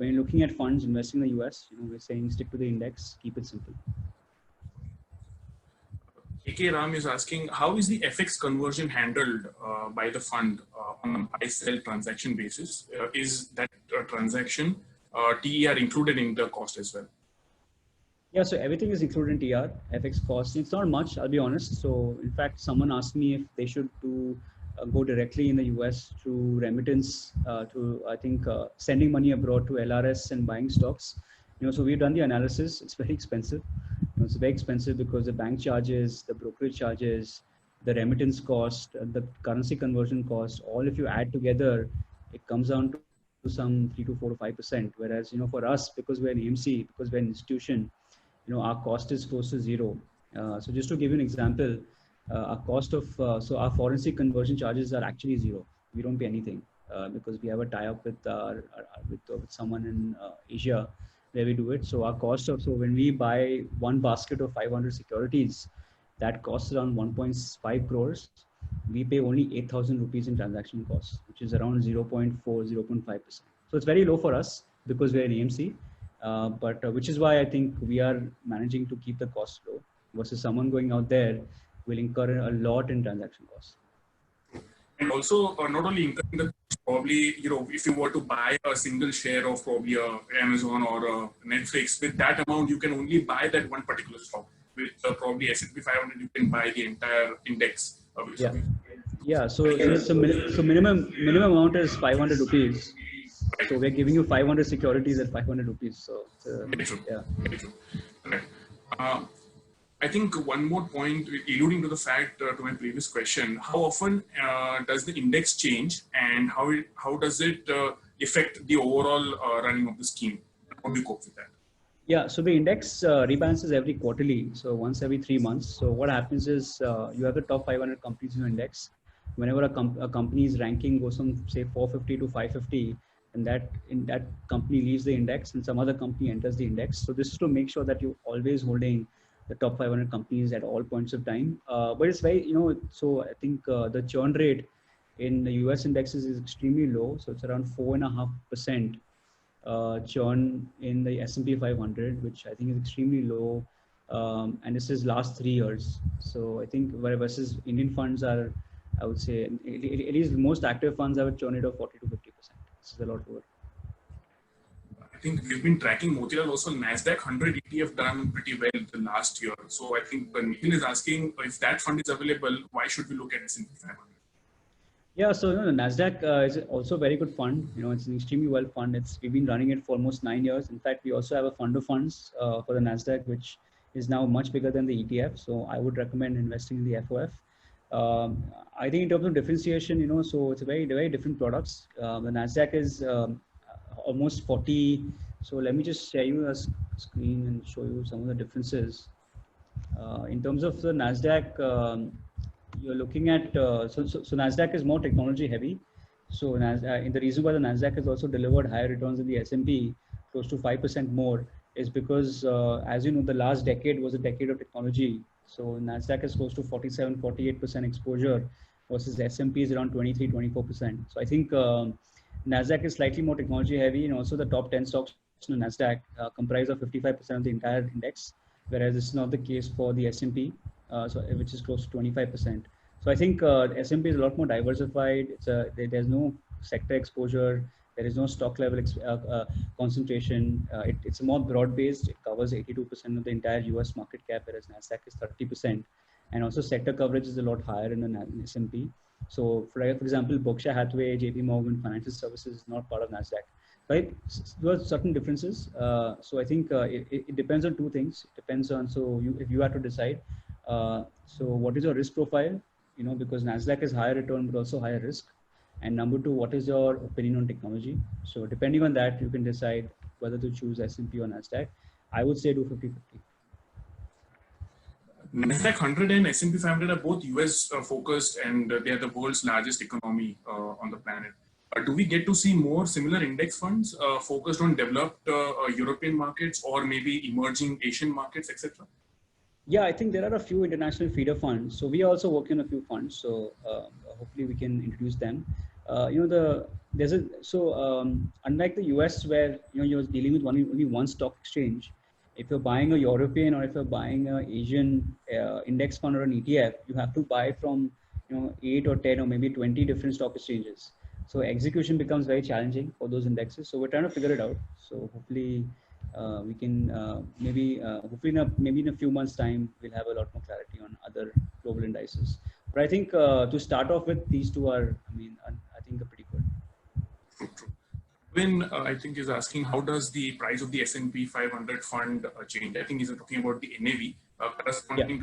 A: you're looking at funds investing in the US, we're saying stick to the index, keep it simple.
B: AK Ram is asking, how is the FX conversion handled by the fund on a buy-sell transaction basis? Is that transaction TER included in the cost as well?
A: Yeah, so everything is included in TR, FX cost. It's not much, I'll be honest. So in fact, someone asked me if they should go directly in the US through remittance to, I think, sending money abroad to LRS and buying stocks. So we've done the analysis. It's very expensive. It's very expensive because the bank charges, the brokerage charges, the remittance cost, the currency conversion cost, all if you add together, it comes down to some 3 to 4 to 5%. Whereas, for us, because we're an AMC, because we're an institution, our cost is close to zero. So just to give you an example, our cost of, so our forensic conversion charges are actually zero. We don't pay anything because we have a tie-up with someone in Asia where we do it. So our cost of, so when we buy one basket of 500 securities, that costs around 1.5 crores. We pay only 8,000 rupees in transaction costs, which is around 0.4, 0.5%. So it's very low for us because we're an AMC, but which is why I think we are managing to keep the cost low versus someone going out there will incur a lot in transaction costs.
B: And also, not only incurring the probably, if you were to buy a single share of probably Amazon or Netflix, with that amount, you can only buy that one particular stock. With probably S&P 500, you can buy the entire index.
A: Yeah. So minimum amount is 500 rupees. Right. So we're giving you 500 securities at 500 rupees. So
B: very true.
A: Yeah.
B: Very true. Right. I think one more point, alluding to the fact to my previous question, how often does the index change and how does it affect the overall running of the scheme? How do you cope with that?
A: Yeah, so the index rebalances every quarterly, so once every 3 months. So what happens is you have the top 500 companies in your index. Whenever a company's ranking goes from say 450 to 550, and that company leaves the index and some other company enters the index. So this is to make sure that you're always holding the top 500 companies at all points of time. But it's very, so I think the churn rate in the US indexes is extremely low. So it's around 4.5% churn in the S&P 500, which I think is extremely low. And this is last 3 years. So I think versus Indian funds are, I would say, at least the most active funds have a churn rate of 40 to 50%. This is a lot lower.
B: I think we've been tracking Motilal also. Nasdaq 100 ETF done pretty well the last year. So I think Nikhil is asking if that fund is available, why should we look at S&P 500?
A: Yeah, so the Nasdaq is also a very good fund. It's an extremely well fund. We've been running it for almost 9 years. In fact, we also have a fund of funds for the Nasdaq, which is now much bigger than the ETF. So I would recommend investing in the FOF. I think in terms of differentiation, so it's a very different products. The Nasdaq is almost 40. So let me just share you a screen and show you some of the differences. In terms of the Nasdaq, you're looking at, so Nasdaq is more technology heavy. So in the reason why the Nasdaq has also delivered higher returns than the S&P, close to 5% more, is because, as you know, the last decade was a decade of technology. So Nasdaq is close to 47, 48% exposure versus S&P is around 23, 24%. So I think Nasdaq is slightly more technology heavy, and also the top 10 stocks in the Nasdaq comprise of 55% of the entire index, whereas this is not the case for the S&P, which is close to 25%. So I think S&P is a lot more diversified. There's no sector exposure. There is no stock level concentration. It's more broad-based. It covers 82% of the entire US market cap, whereas Nasdaq is 30%. And also sector coverage is a lot higher in the S&P. So for example, Berkshire Hathaway, JP Morgan, financial services is not part of Nasdaq. Right? There are certain differences. So I think it depends on two things. It depends on, if you have to decide, so what is your risk profile? Because Nasdaq is higher return, but also higher risk. And number two, what is your opinion on technology? So depending on that, you can decide whether to choose S&P or Nasdaq. I would say do 50-50.
B: Nasdaq 100 and S&P 500 are both US focused, and they are the world's largest economy on the planet. Do we get to see more similar index funds focused on developed European markets or maybe emerging Asian markets, etc.?
A: Yeah, I think there are a few international feeder funds. So we are also working on a few funds. So hopefully we can introduce them. Unlike the US where you're dealing with only one stock exchange, if you're buying a European or if you're buying an Asian index fund or an ETF, you have to buy from 8 or 10 or maybe 20 different stock exchanges. So execution becomes very challenging for those indexes. So we're trying to figure it out. So hopefully we can maybe in a few months' time we'll have a lot more clarity on other global indices. But I think to start off with, these two are, I think are pretty good.
B: True. When I think is asking how does the price of the S&P 500 fund change? I think he's talking about the NAV corresponding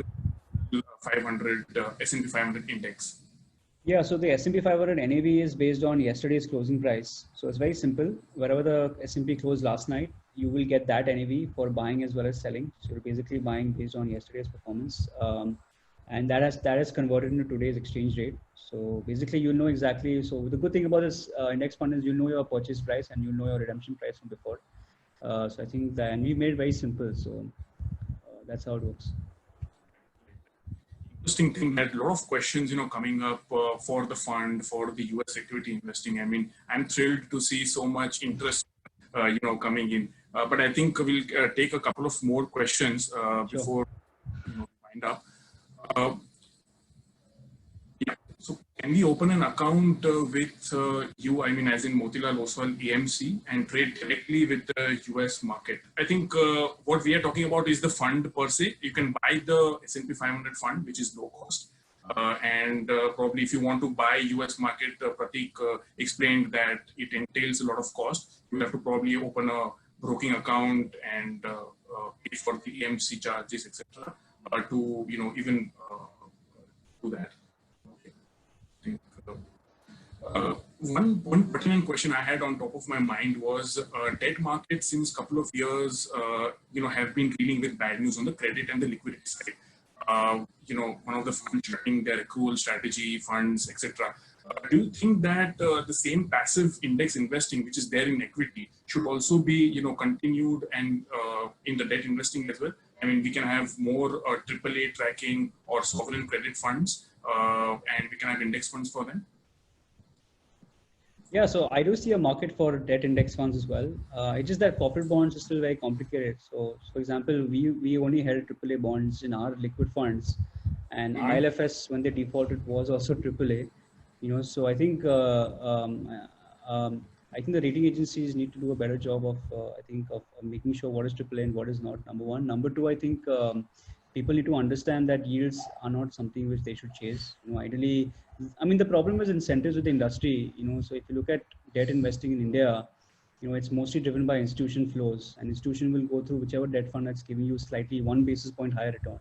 B: to 500 S&P 500 index.
A: Yeah, so the S&P 500 NAV is based on yesterday's closing price. So it's very simple. Wherever the S&P closed last night, you will get that NAV for buying as well as selling. So you're basically buying based on yesterday's performance. And that has converted into today's exchange rate. So basically you'll know exactly. So the good thing about this index fund is you'll know your purchase price and you'll know your redemption price from before. So I think that, and we made it very simple. So that's how it works.
B: Interesting thing that a lot of questions, coming up for the fund, for the US equity investing. I'm thrilled to see so much interest, coming in. But I think we'll take a couple of more questions before we wind up. So can we open an account with you, as in Motilal Oswal AMC, and trade directly with the US market? I think what we are talking about is the fund per se. You can buy the S&P 500 fund, which is low cost. And probably if you want to buy US market, Pratik explained that it entails a lot of cost. You have to probably open a broking account and pay for the AMC charges, etc. To even do that. One pertinent question I had on top of my mind was debt markets since a couple of years, have been dealing with bad news on the credit and the liquidity side. One of the funds shutting their accrual strategy funds, etc. Do you think that the same passive index investing, which is there in equity, should also be, continued and in the debt investing as well? I mean, we can have more AAA tracking or sovereign credit funds, and we can have index funds for them.
A: Yeah, so I do see a market for debt index funds as well. It's just that corporate bonds are still very complicated. So for example, we only held AAA bonds in our liquid funds, and ILFS, when they defaulted, was also AAA. So I think I think the rating agencies need to do a better job of of making sure what is AAA and what is not. Number one. Number two, I think people need to understand that yields are not something which they should chase. Ideally, I mean, the problem is incentives with the industry. So if you look at debt investing in India, it's mostly driven by institution flows, and institution will go through whichever debt fund that's giving you slightly 1 basis point higher return.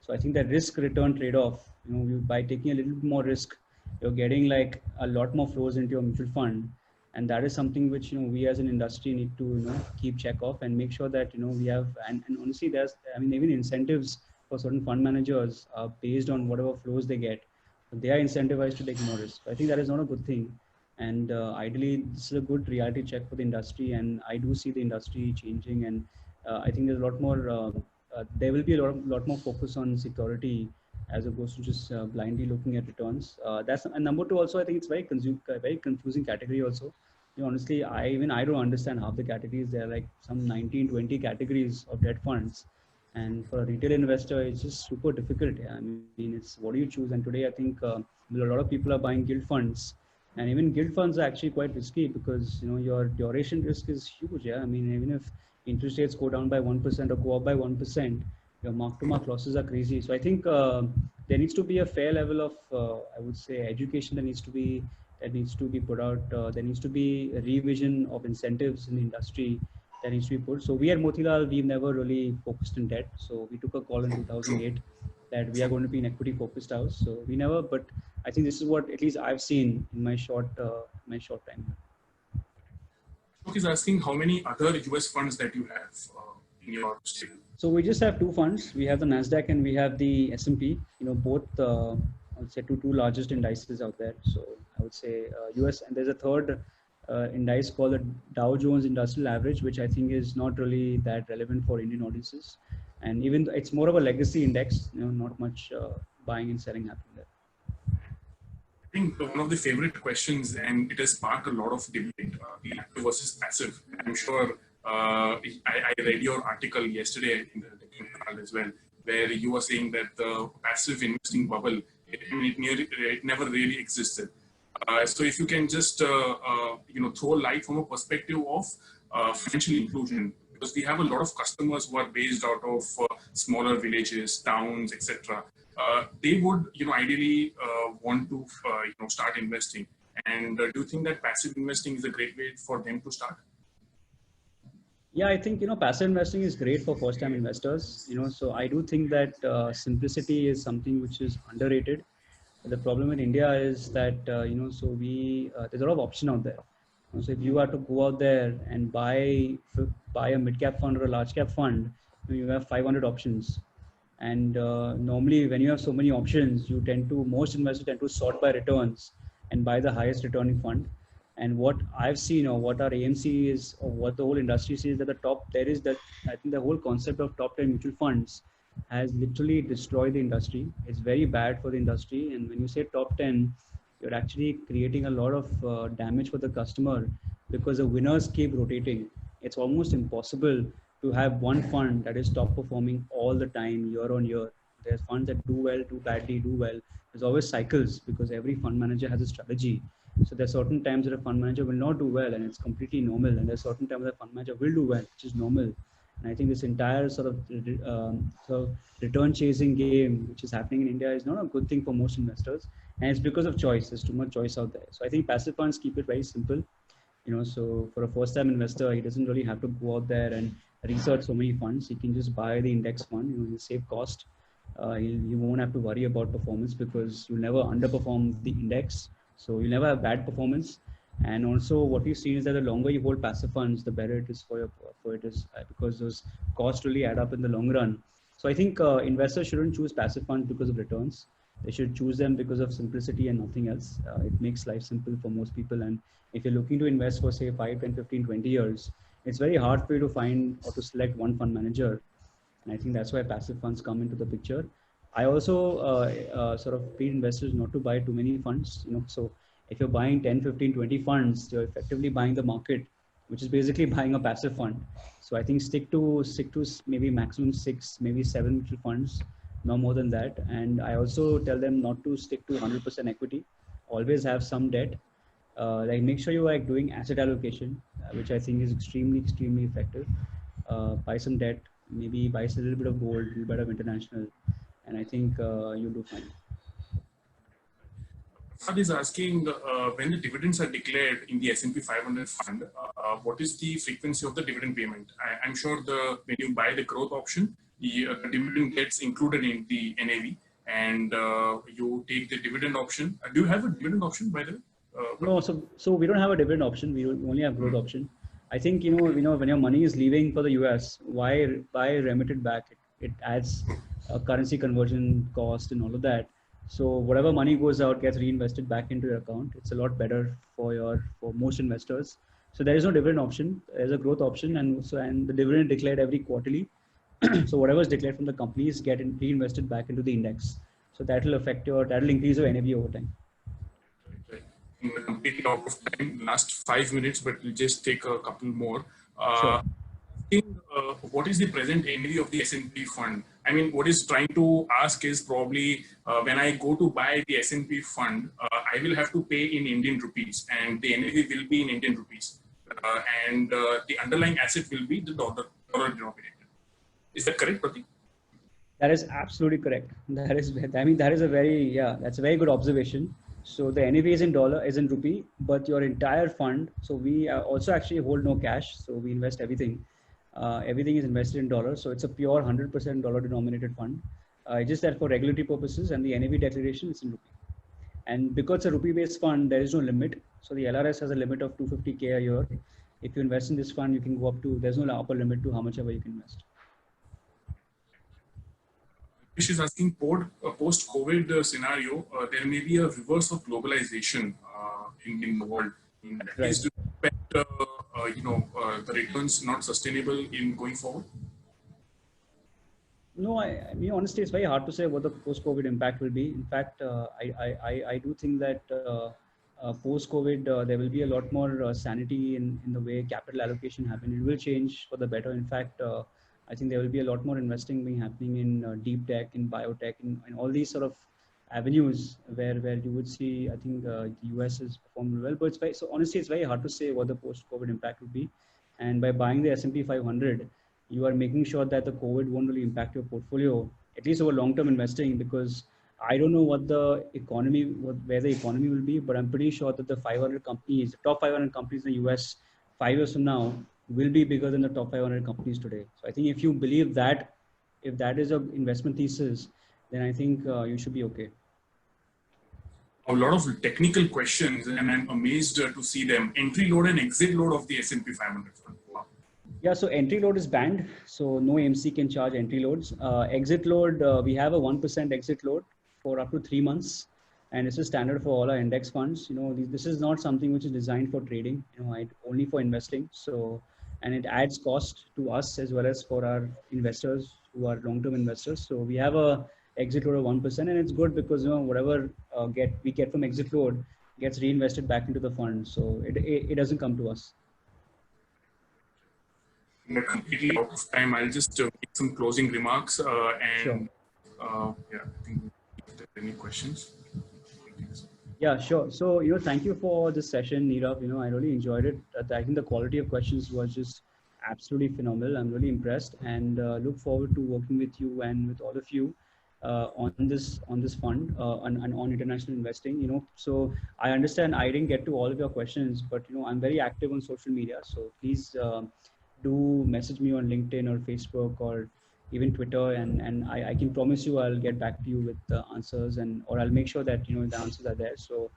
A: So I think that risk return trade-off, by taking a little bit more risk, you're getting like a lot more flows into your mutual fund. And that is something which, we as an industry need to, keep check of and make sure that, we have, and honestly, even incentives for certain fund managers are based on whatever flows they get. But they are incentivized to take more risk. I think that is not a good thing. And ideally, this is a good reality check for the industry. And I do see the industry changing. And I think there's a lot more, there will be a lot more focus on security as opposed to just blindly looking at returns. That's and number two. Also, I think it's very confusing category. Also, honestly, I don't understand half the categories. There are like some 19, 20 categories of debt funds, and for a retail investor, it's just super difficult. Yeah? I mean, it's what do you choose? And today, I think a lot of people are buying gilt funds, and even gilt funds are actually quite risky because your duration risk is huge. Yeah, I mean, even if interest rates go down by 1% or go up by 1%, your mark-to-market losses are crazy. So I think there needs to be a fair level of, I would say, education that needs to be put out. There needs to be a revision of incentives in the industry that needs to be put. So we at Motilal, we've never really focused in debt. So we took a call in 2008 that we are going to be an equity-focused house. So we never, but I think this is what at least I've seen in my short time.
B: Is asking how many other US funds that you have in your stable.
A: So we just have two funds. We have the Nasdaq and we have the S&P. Both I would say two largest indices out there. So I would say US, and there's a third index called the Dow Jones Industrial Average, which I think is not really that relevant for Indian audiences. And even though it's more of a legacy index, not much buying and selling happening there.
B: I think one of the favorite questions, and it has sparked a lot of debate, the active versus passive. I'm sure I read your article yesterday in the Technical as well, where you were saying that the passive investing bubble, it never really existed. So if you can just throw light from a perspective of financial inclusion, because we have a lot of customers who are based out of smaller villages, towns, etc. They would, ideally want to, start investing. And do you think that passive investing is a great way for them to start?
A: Yeah, I think, passive investing is great for first-time investors. So I do think that simplicity is something which is underrated. The problem in India is that, there's a lot of option out there. So if you are to go out there and buy a mid-cap fund or a large-cap fund, you have 500 options. And normally when you have so many options, most investors tend to sort by returns and buy the highest returning fund. And what I've seen, or what our AMC is, or what the whole industry sees, that I think the whole concept of top 10 mutual funds has literally destroyed the industry. It's very bad for the industry. And when you say top 10, you're actually creating a lot of damage for the customer, because the winners keep rotating. It's almost impossible to have one fund that is top performing all the time, year on year. There's funds that do well, do badly, do well. There's always cycles, because every fund manager has a strategy. So there's certain times that a fund manager will not do well, and it's completely normal. And there's certain times that a fund manager will do well, which is normal. And I think this entire sort of return chasing game, which is happening in India, is not a good thing for most investors. And it's because of choice. There's too much choice out there. So I think passive funds keep it very simple. So for a first-time investor, he doesn't really have to go out there and research so many funds. He can just buy the index fund. He'll save cost. You won't have to worry about performance, because you'll never underperform the index. So you'll never have bad performance. And also what we've seen is that the longer you hold passive funds, the better it is because those costs really add up in the long run. So I think investors shouldn't choose passive funds because of returns. They should choose them because of simplicity and nothing else. It makes life simple for most people. And if you're looking to invest for say 5, 10, 15, 20 years, it's very hard for you to find or to select one fund manager. And I think that's why passive funds come into the picture. I also sort of plead investors not to buy too many funds. So if you're buying 10, 15, 20 funds, you're effectively buying the market, which is basically buying a passive fund. So I think stick to maybe maximum 6, maybe 7 mutual funds, no more than that. And I also tell them not to stick to 100% equity. Always have some debt. Like make sure you are doing asset allocation, which I think is extremely effective. Buy some debt, maybe buy a little bit of gold, a little bit of international, and I think you'll do fine.
B: Prasad is asking, when the dividends are declared in the S&P 500 fund, what is the frequency of the dividend payment? I'm sure when you buy the growth option, the dividend gets included in the NAV, and you take the dividend option. Do you have a dividend option, by the way?
A: No, so we don't have a dividend option. We only have growth option. I think when your money is leaving for the US, why remit it back? It adds a currency conversion cost and all of that. So whatever money goes out gets reinvested back into your account. It's a lot better for most investors. So there is no dividend option. There's a growth option, and the dividend declared every quarterly. So whatever is declared from the companies get reinvested back into the index. So that'll increase your NAV over time.
B: We're completely out of time. Last 5 minutes, but we'll just take a couple more.
A: Sure.
B: What is the present NAV of the S&P fund? I mean, what is trying to ask is probably when I go to buy the S&P fund, I will have to pay in Indian rupees, and the NAV will be in Indian rupees, and the underlying asset will be the dollar denominated. Is that correct, Pratik?
A: That is absolutely correct. That's a very good observation. So the NAV is in dollar, is in rupee, but your entire fund. So we also actually hold no cash. So we invest everything. Everything is invested in dollars. So it's a pure 100% dollar denominated fund. Just that for regulatory purposes and the NAV declaration is in rupee. And because it's a rupee based fund, there is no limit. So the LRS has a limit of 250K a year. If you invest in this fund, you can go up to, there's no upper limit to how much ever you can invest.
B: She's asking, post-COVID scenario, there may be a reverse of globalization in the world. In that case, do you expect the returns not sustainable in going forward?
A: No, I mean, honestly, it's very hard to say what the post-COVID impact will be. In fact, I do think that post-COVID, there will be a lot more sanity in the way capital allocation happen. It will change for the better. In fact, I think there will be a lot more investing being happening in deep tech, in biotech, in all these sort of avenues where you would see, I think the US is performing well. But honestly, it's very hard to say what the post-COVID impact would be. And by buying the S&P 500, you are making sure that the COVID won't really impact your portfolio, at least over long-term investing, because I don't know where the economy will be, but I'm pretty sure that the 500 companies, the top 500 companies in the US 5 years from now will be bigger than the top 500 companies today. So I think if you believe that, if that is an investment thesis, then I think you should be okay.
B: A lot of technical questions, and I'm amazed to see them. Entry load and exit load of the S&P 500 fund. Wow.
A: Yeah, so entry load is banned. So no MC can charge entry loads. Exit load, we have a 1% exit load for up to 3 months. And this is standard for all our index funds. This is not something which is designed for trading, only for investing. So, and it adds cost to us as well as for our investors who are long-term investors. So we have a exit load of 1%, and it's good because whatever we get from exit load gets reinvested back into the fund. So it doesn't come to us.
B: We're completely out of time. I'll just make some closing remarks
A: Sure.
B: I think if there are any questions.
A: Yeah, sure. So, thank you for this session, Nirav. I really enjoyed it. I think the quality of questions was just absolutely phenomenal. I'm really impressed, and look forward to working with you and with all of you on this fund and on international investing. So I understand I didn't get to all of your questions, but I'm very active on social media. So please do message me on LinkedIn or Facebook or even Twitter, and I can promise you I'll get back to you with the answers, or I'll make sure that the answers are there. So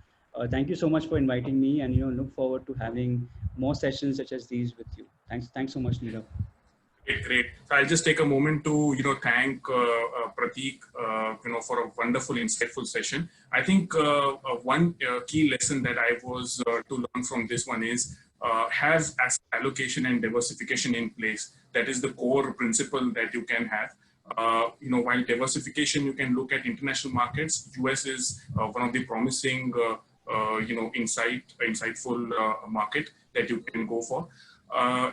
A: thank you so much for inviting me, and look forward to having more sessions such as these with you. Thanks so much, Nirav.
B: Great. So I'll just take a moment to, thank Prateek, for a wonderful, insightful session. I think one key lesson that I was to learn from this one is have asset allocation and diversification in place. That is the core principle that you can have. While diversification, you can look at international markets. US is one of the promising, insightful market that you can go for.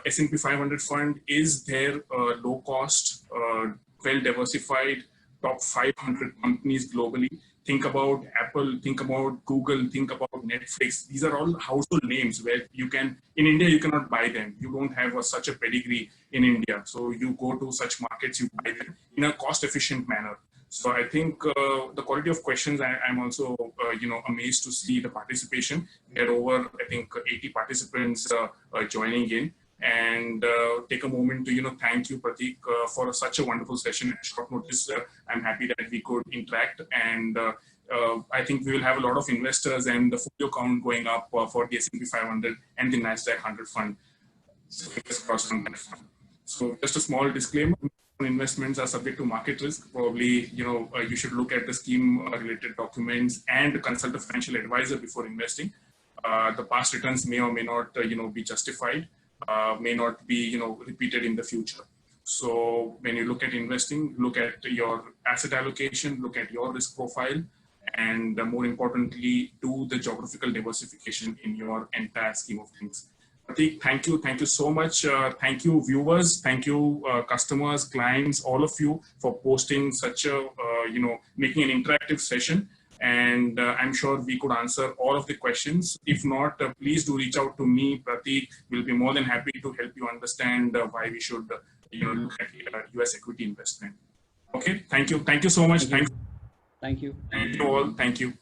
B: S&P 500 fund is their low cost, well diversified, top 500 companies globally. Think about Apple, think about Google, think about Netflix. These are all household names where you can, in India, you cannot buy them. You don't have such a pedigree in India. So you go to such markets, you buy them in a cost efficient manner. So I think the quality of questions, I'm also, amazed to see the participation. There are over, I think, 80 participants joining in. And take a moment to, thank you, Prateek, for such a wonderful session at short notice. I'm happy that we could interact. And I think we will have a lot of investors and the folio count going up for the S&P 500 and the NASDAQ 100 fund. So fingers crossed on that front. So just a small disclaimer. Investments are subject to market risk. Probably, you should look at the scheme related documents and consult a financial advisor before investing. The past returns may or may not, be justified, may not be, repeated in the future. So when you look at investing, look at your asset allocation, look at your risk profile, and more importantly, do the geographical diversification in your entire scheme of things. Prateek, thank you. Thank you so much. Thank you, viewers. Thank you, customers, clients, all of you for posting such a, making an interactive session. And I'm sure we could answer all of the questions. If not, please do reach out to me, Prateek. We'll be more than happy to help you understand why we should, look at US equity investment. Okay. Thank you. Thank you so much.
A: Thank you. Thank you.
B: Thank you all. Thank you.